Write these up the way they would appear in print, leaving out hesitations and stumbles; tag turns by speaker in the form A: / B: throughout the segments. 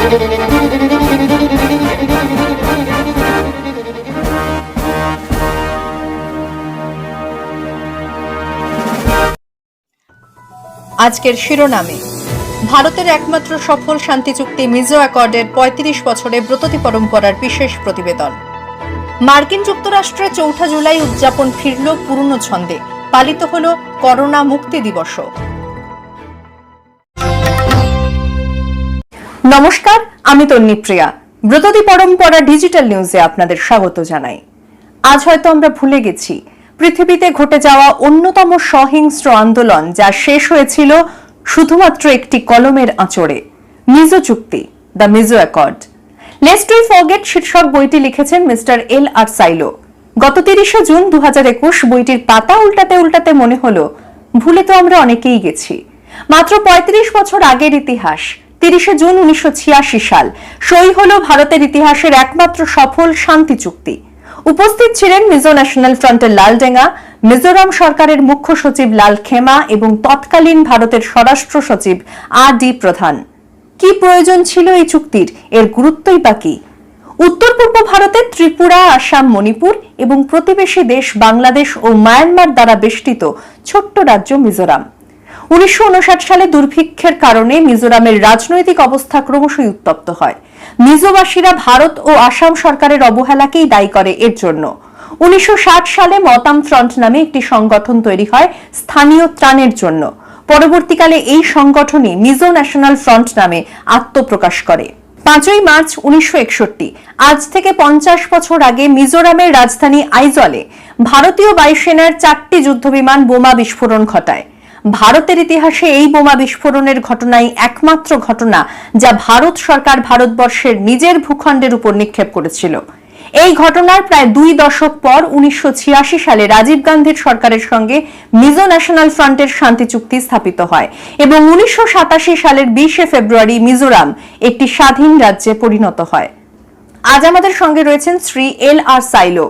A: আজকের শিরোনামে ভারতের একমাত্র সফল শান্তি চুক্তি মিজো অ্যাকর্ডের ৩৫ বছরে ব্রততী পরম্পরার বিশেষ প্রতিবেদন। মার্কিন যুক্তরাষ্ট্রে ৪ জুলাই উদযাপন ফিরল পুরনো ছন্দে, পালিত হল করোনা মুক্তি দিবসও। নমস্কার, আমি তন্নিপ্রিয়া। ব্রততী পরম্পরা ডিজিটাল নিউজে আপনাদের স্বাগত জানাই। আজ হয়তো আমরা ভুলে গেছি পৃথিবীতে ঘটে যাওয়া অন্যতম সহিংস্র আন্দোলন, যা শেষ হয়েছিল শুধুমাত্র একটি কলমের আঁচড়ে, মিজো চুক্তি, the Mizo accord. Let's we forget শীর্ষক বইটি লিখেছেন মিস্টার এল.আর. সাইলো। গত ৩০ জুন ২০২১ বইটির পাতা উল্টাতে উল্টাতে মনে হলো ভুলে তো আমরা অনেকেই গেছি। মাত্র ৩৫ বছর আগের ইতিহাস, ৩০ জুন ১৯৮৬ সাল সই হল ভারতের ইতিহাসের একমাত্র সফল শান্তি চুক্তি। উপস্থিত ছিলেন মিজো ন্যাশনাল ফ্রন্টের লালডেঙ্গা, মিজোরাম সরকারের মুখ্য সচিব লাল খেমা এবং তৎকালীন ভারতের স্বরাষ্ট্র সচিব আর.ডি. প্রধান। কি প্রয়োজন ছিল এই চুক্তির? এর গুরুত্বই বা কি? উত্তর পূর্ব ভারতের ত্রিপুরা, আসাম, মণিপুর এবং প্রতিবেশী দেশ বাংলাদেশ ও মায়ানমার দ্বারা বেষ্টিত ছোট্ট রাজ্য মিজোরাম। ১৯৫৯ সালে দুর্ভিক্ষের কারণে মিজোরামের রাজনৈতিক অবস্থা ক্রমশই উত্তপ্ত হয়। মিজোবাসীরা ভারত ও আসাম সরকারের অবহেলাকেই দায়ী করে এর জন্য। ১৯৬০ সালে মতাম ফ্রন্ট নামে একটি সংগঠন তৈরি হয় স্থানীয় ত্রাণের জন্য। পরবর্তীকালে এই সংগঠনই মিজো ন্যাশনাল ফ্রন্ট নামে আত্মপ্রকাশ করে। ৫ই মার্চ ১৯৬১, আজ থেকে ৫০ বছর আগে মিজোরামের রাজধানী আইজলে ভারতীয় বায়ুসেনার ৪টি যুদ্ধবিমান বোমা বিস্ফোরণ ঘটায়। ভারতের ইতিহাসে এই বোমা বিস্ফোরণের ঘটনাই একমাত্র ঘটনা যা ভারত সরকার ভারতবর্ষের নিজের ভূখণ্ডের উপর নিক্ষেপ করেছিল। এই ঘটনার প্রায় ২ দশক পর ১৯৮৬ সালে রাজীব গান্ধীর সরকারের সঙ্গে মিজো ন্যাশনাল ফ্রন্টের শান্তি চুক্তি স্থাপিত হয় এবং ১৯৮৭ সালের ২০ ফেব্রুয়ারি মিজোরাম একটি স্বাধীন রাজ্যে পরিণত হয়। আজ আমাদের সঙ্গে রয়েছেন Shri L R. Sailo,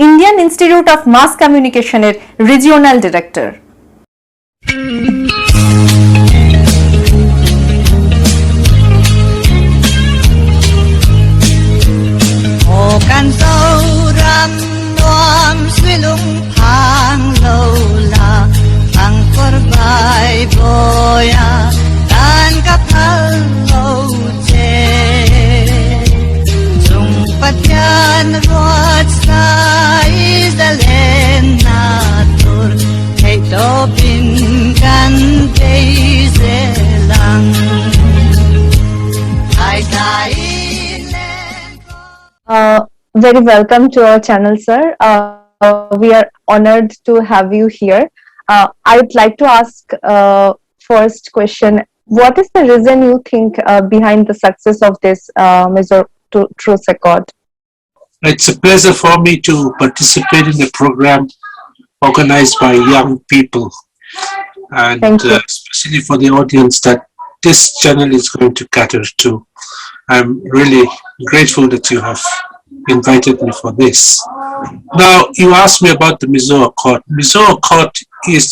A: Indian institute of mass কমিউনিকেশনের regional director.
B: Kan sâu ram noam silung phang lola phang korbai boya tan kapal lo che sung patyan rot sai dalen natur hey to bin kan teise lang ai dai.
A: Very welcome to our channel, sir. We are honored to have you here. I would like to ask first question, what is the reason you think behind the success of this Mizo Truce Accord?
C: It's a pleasure for me to participate in the program organized by young people, and especially for the audience that this channel is going to cater to. I'm really grateful that you have invited me for this. Now, you asked me about the Mizo Accord. Mizo Accord is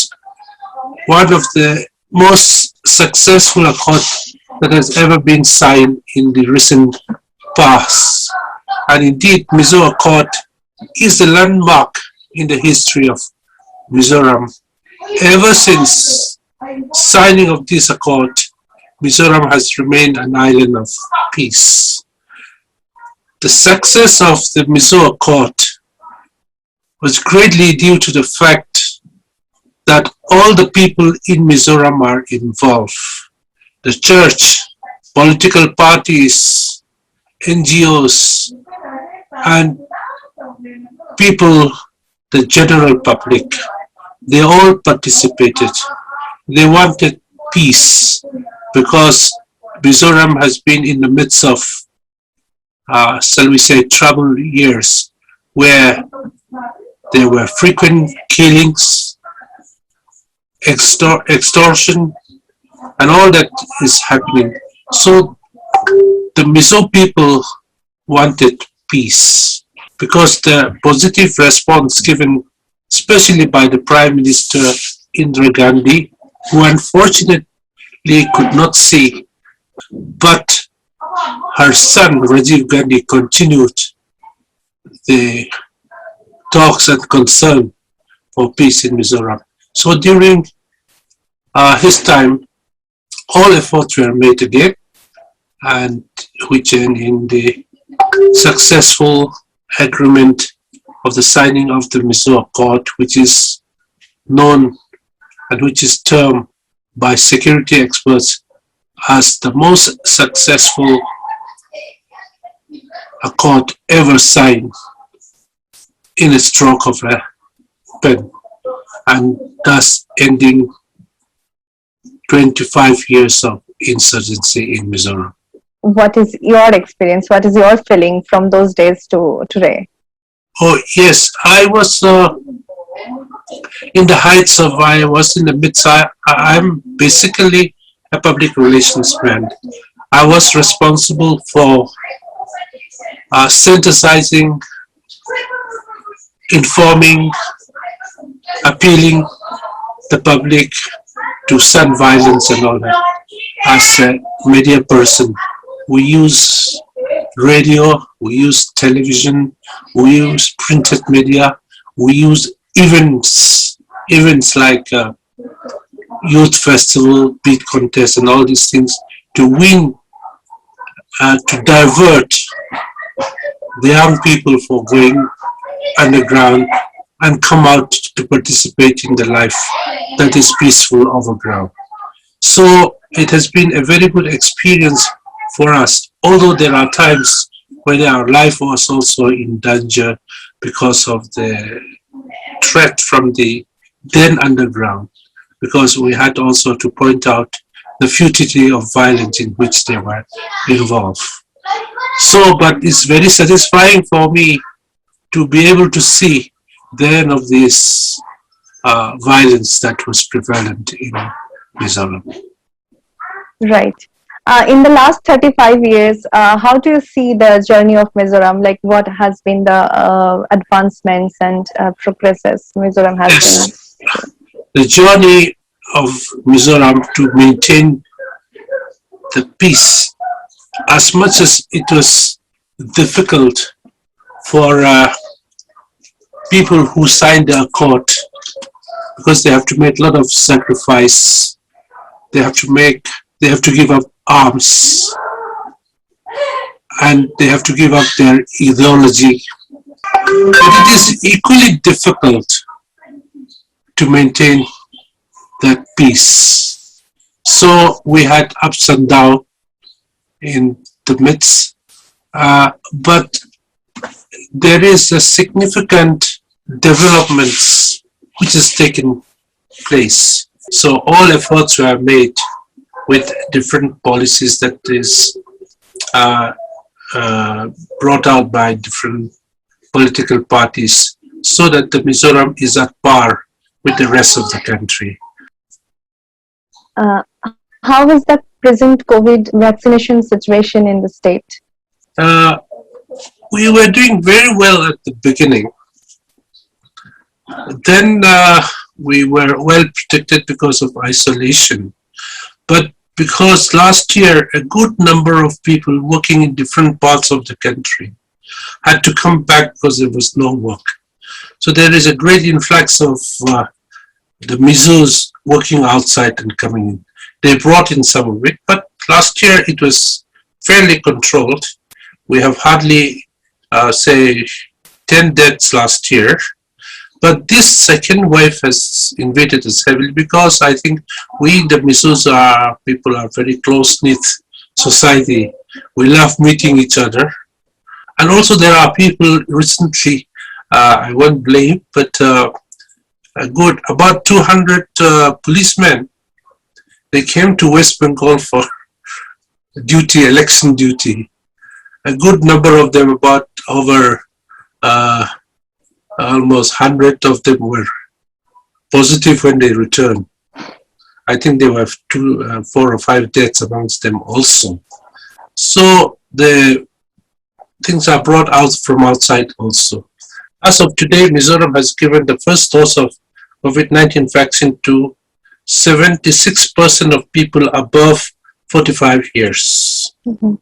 C: one of the most successful accords that has ever been signed in the recent past. And indeed, Mizo Accord is a landmark in the history of Mizoram. Ever since signing of this accord, Mizoram has remained an island of peace. The success of the Mizo Accord was greatly due to the fact that all the people in Mizoram are involved. The church, political parties, NGOs, and people, the general public, they all participated. They wanted peace because Mizoram has been in the midst of shall we say, troubled years where there were frequent killings, extortion, and all that is happening. So the Mizo people wanted peace because the positive response given, especially by the Prime Minister Indira Gandhi, who unfortunately could not see, but her son Rajiv Gandhi continued the talks and concern for peace in Mizoram. So during his time, all efforts were made again, and which end in the successful agreement of the signing of the Mizo Accord, which is known and which is termed by security experts as the most successful accord ever signed in a stroke of a pen, and thus ending 25 years of insurgency in Mizoram.
A: What is your experience? What is your feeling from those days to today?
C: Oh yes, I was in the heights of, I was in the midst, I'm basically a public relations man. I was responsible for synthesizing, informing, appealing the public to shun violence and all that. As a media person, we use radio, we use television, we use printed media, we use events like youth festival, beat contest, and all these things to win, to divert the young people for going underground and come out to participate in the life that is peaceful overground. So it has been a very good experience for us, although there are times when our life was also in danger because of the threat from the then underground, because we had also to point out the futility of violence in which they were involved. So, but it's very satisfying for me to be able to see the end of this violence that was prevalent in Mizoram.
A: Right. In the last 35 years, how do you see the journey of Mizoram? Like, what has been the advancements and progresses Mizoram has been?
C: The journey of Mizoram to maintain the peace, as much as it was difficult for people who signed the accord, because they have to make a lot of sacrifice. They have to give up arms, and they have to give up their ideology. But it is equally difficult to maintain that peace. So we had ups and downs in the midst, but there is a significant developments which has taken place. So all efforts were made with different policies that is brought out by different political parties, so that the Mizoram is at par with the rest of the country.
A: How is the present COVID vaccination situation in the state?
C: We were doing very well at the beginning. Then we were well protected because of isolation. But because last year a good number of people working in different parts of the country had to come back because there was no work. So there is a great influx of the Mizos working outside and coming in. They brought in some of it, but last year it was fairly controlled. We have hardly, say, 10 deaths last year. But this second wave has invaded us heavily because I think we, the Mizos, people are very close-knit society. We love meeting each other. And also there are people recently, I won't blame, but about 200 policemen, they came to West Bengal for duty, election duty. A good number of them, about over almost 100 of them were positive when they returned. I think there were 4 or 5 deaths amongst them also. So the things are brought out from outside also. As of today, Mizoram has given the first dose of COVID-19 vaccine to 76% of people above 45 years. Mm-hmm.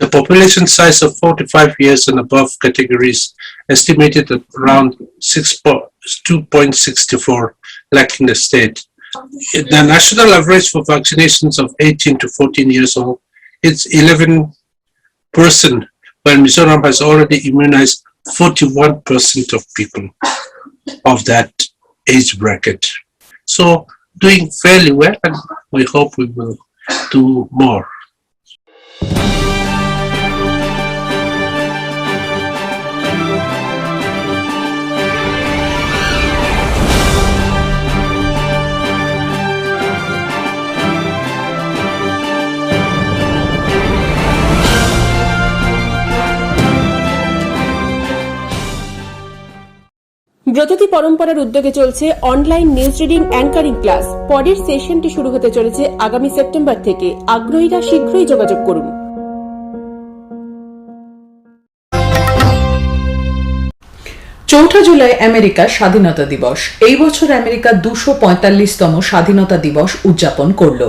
C: The population size of 45 years and above categories estimated at around 2.64 lakh in the state. The national average for vaccinations of 18 to 14 years old is 11%, while Mizoram has already immunized 41% of people of that age bracket. So doing fairly well, and we hope we will do more.
D: Bratati পরম্পরার উদ্যোগে চলছে online news reading anchoring class. পরের সেশনটি শুরু হতে চলেছে আগামী September থেকে। আগ্রহীরা শীঘ্রই যোগাযোগ করুন।
E: চৌঠা জুলাই আমেরিকার স্বাধীনতা দিবস। এই বছর আমেরিকা 245তম স্বাধীনতা দিবস উদযাপন করল।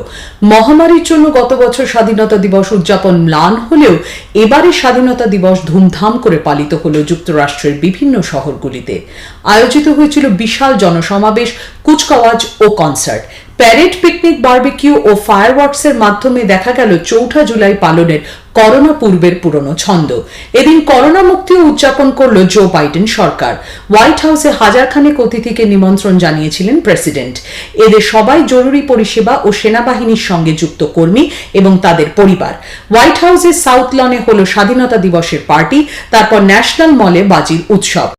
E: মহামারীর জন্য গত বছর স্বাধীনতা দিবস উদযাপন ম্লান হলেও এবারে স্বাধীনতা দিবস ধুমধাম করে পালিত হলো যুক্তরাষ্ট্রের বিভিন্ন শহরগুলিতে। আয়োজিত হয়েছিল বিশাল জনসমাবেশ, কুচকাওয়াজ ও কনসার্ট। প্যারেড, পিকনিক, বারবিকিউ ও ফায়ারওয়ার্কসের মাধ্যমে দেখা গেল চৌঠা জুলাই পালনের করোনা পূর্বের পুরনো ছন্দ। এদিন করোনা মুক্তিও উদযাপন করল জো বাইডেন সরকার। হোয়াইট হাউসে হাজারখানেক অতিথিকে নিমন্ত্রণ জানিয়েছিলেন প্রেসিডেন্ট। এদের সবাই জরুরি পরিষেবা ও সেনাবাহিনীর সঙ্গে যুক্ত কর্মী এবং তাদের পরিবার। হোয়াইট হাউসের সাউথ লনে হল স্বাধীনতা দিবসের পার্টি, তারপর ন্যাশনাল মলে বাজির উৎসব।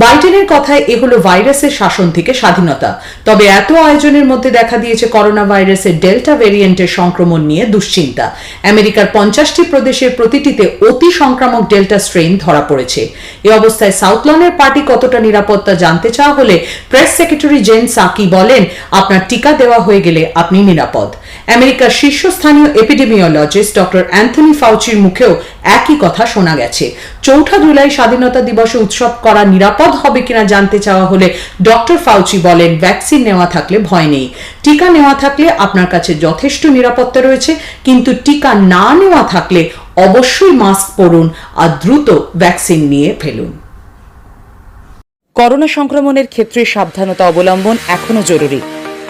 E: বাইডেনের কথায় এ হলো ভাইরাসের শাসন থেকে স্বাধীনতা। তবে এত আয়োজনের মধ্যে দেখা দিয়েছে করোনা ভাইরাসের ডেল্টা ভ্যারিয়েন্টের সংক্রমণ নিয়ে দুশ্চিন্তা। আমেরিকার 50টি প্রদেশের প্রতিটিতে অতি সংক্রামক ডেল্টা স্ট্রেইন ধরা পড়েছে। এ অবস্থায় সাউথলনের পার্টি কতটা নিরাপত্তা জানতে চাওয়া হলে প্রেস সেক্রেটারি জেন সাকি বলেন, আপনার টিকা দেওয়া হয়ে গেলে আপনি নিরাপদ। আমেরিকার শীর্ষস্থানীয় এপিডেমিওলজিস্ট ডক্টর অ্যান্থনি ফাউচির মুখেও একই কথা শোনা গেছে। চৌঠা জুলাই স্বাধীনতা দিবসে উৎসব করা নিরাপদ হবে কিনা জানতে চাওয়া হলে ডক্টর ফাউচি বলেন, ভ্যাকসিন নেওয়া থাকলে ভয় নেই। টিকা নেওয়া থাকলে আপনার কাছে যথেষ্ট নিরাপত্তা রয়েছে, কিন্তু টিকা না নেওয়া থাকলে অবশ্যই মাস্ক পরুন আর দ্রুত ভ্যাকসিন নিয়ে ফেলুন।
F: করোনা সংক্রমণের ক্ষেত্রে সাবধানতা অবলম্বন এখনো জরুরি।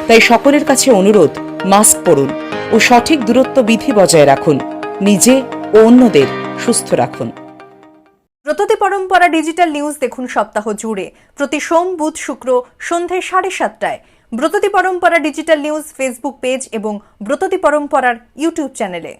F: তাই সকলের কাছে অনুরোধ, মাস্ক পরুন ও সঠিক দূরত্ব বিধি বজায় রাখুন। নিজে ও অন্যদের সুস্থ রাখুন।
A: ব্রততী পরম্পরা ডিজিটাল নিউজ দেখুন সপ্তাহ জুড়ে প্রতি সোম, বুধ, শুক্র সন্ধে 7:30টায়। ব্রততী পরম্পরা ডিজিটাল নিউজ ফেসবুক পেজ এবং ব্রততী পরম্পরার ইউটিউব চ্যানেলে।